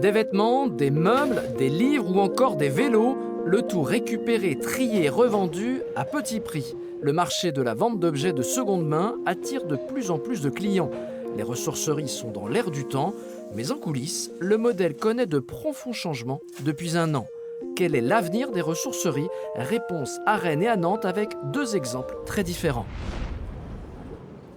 Des vêtements, des meubles, des livres ou encore des vélos, le tout récupéré, trié, revendu à petit prix. Le marché de la vente d'objets de seconde main attire de plus en plus de clients. Les ressourceries sont dans l'air du temps, mais en coulisses, le modèle connaît de profonds changements depuis un an. Quel est l'avenir des ressourceries? Réponse à Rennes et à Nantes avec deux exemples très différents.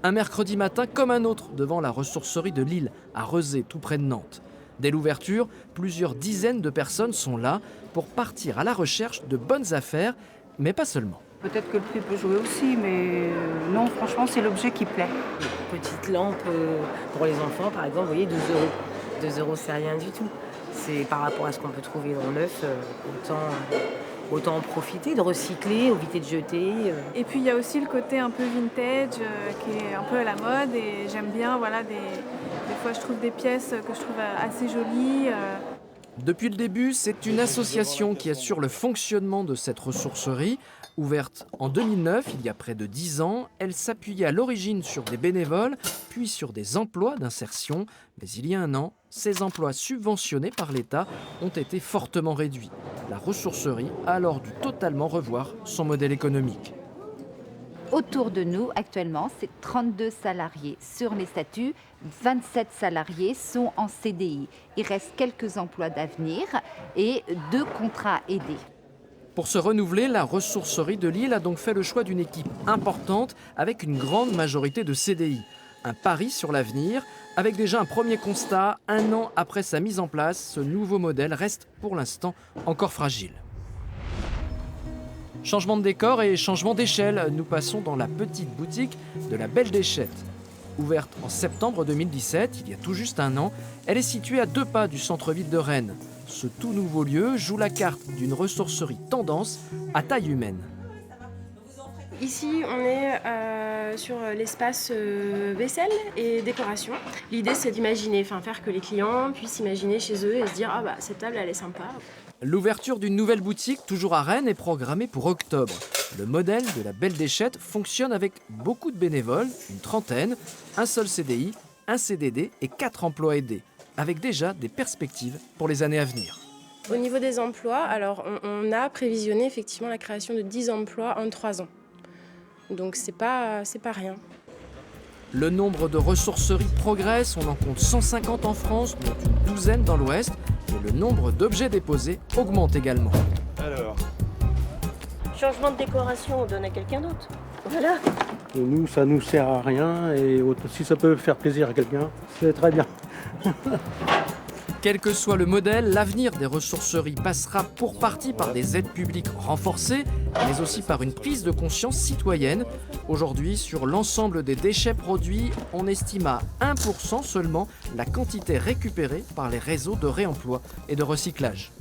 Un mercredi matin comme un autre devant la ressourcerie de Lille, à Rezé, tout près de Nantes. Dès l'ouverture, plusieurs dizaines de personnes sont là pour partir à la recherche de bonnes affaires, mais pas seulement. Peut-être que le prix peut jouer aussi, mais non, franchement, c'est l'objet qui plaît. Une petite lampe pour les enfants, par exemple, vous voyez, 2 euros. 2 euros, c'est rien du tout. C'est par rapport à ce qu'on peut trouver dans le neuf, autant en profiter, de recycler, éviter de jeter. Et puis il y a aussi le côté un peu vintage qui est un peu à la mode et j'aime bien, voilà, des fois je trouve des pièces que je trouve assez jolies. Depuis le début, c'est une association qui assure le fonctionnement de cette ressourcerie. Ouverte en 2009, il y a près de 10 ans, elle s'appuyait à l'origine sur des bénévoles, puis sur des emplois d'insertion. Mais il y a un an, ces emplois subventionnés par l'État ont été fortement réduits. La ressourcerie a alors dû totalement revoir son modèle économique. Autour de nous, actuellement, c'est 32 salariés sur les statuts, 27 salariés sont en CDI. Il reste quelques emplois d'avenir et 2 contrats aidés. Pour se renouveler, la ressourcerie de Lille a donc fait le choix d'une équipe importante avec une grande majorité de CDI. Un pari sur l'avenir, avec déjà un premier constat, un an après sa mise en place, ce nouveau modèle reste pour l'instant encore fragile. Changement de décor et changement d'échelle, nous passons dans la petite boutique de la Belle Déchette. Ouverte en septembre 2017, il y a tout juste un an, elle est située à 2 pas du centre-ville de Rennes. Ce tout nouveau lieu joue la carte d'une ressourcerie tendance à taille humaine. Ici, on est sur l'espace vaisselle et décoration. L'idée, c'est d'imaginer, faire que les clients puissent imaginer chez eux et se dire « Ah bah, cette table, elle est sympa ». L'ouverture d'une nouvelle boutique, toujours à Rennes, est programmée pour octobre. Le modèle de la Belle Déchette fonctionne avec beaucoup de bénévoles, une trentaine, un seul CDI, un CDD et 4 emplois aidés, avec déjà des perspectives pour les années à venir. Au niveau des emplois, alors on a prévisionné effectivement la création de 10 emplois en 3 ans. Donc c'est pas rien. Le nombre de ressourceries progresse, on en compte 150 en France, dont une douzaine dans l'Ouest, et le nombre d'objets déposés augmente également. Alors, Changement de décoration, on donne à quelqu'un d'autre. Voilà. nous, ça nous sert à rien et si ça peut faire plaisir à quelqu'un, c'est très bien. Quel que soit le modèle, l'avenir des ressourceries passera pour partie par des aides publiques renforcées, mais aussi par une prise de conscience citoyenne. Aujourd'hui, sur l'ensemble des déchets produits, on estime à 1% seulement la quantité récupérée par les réseaux de réemploi et de recyclage.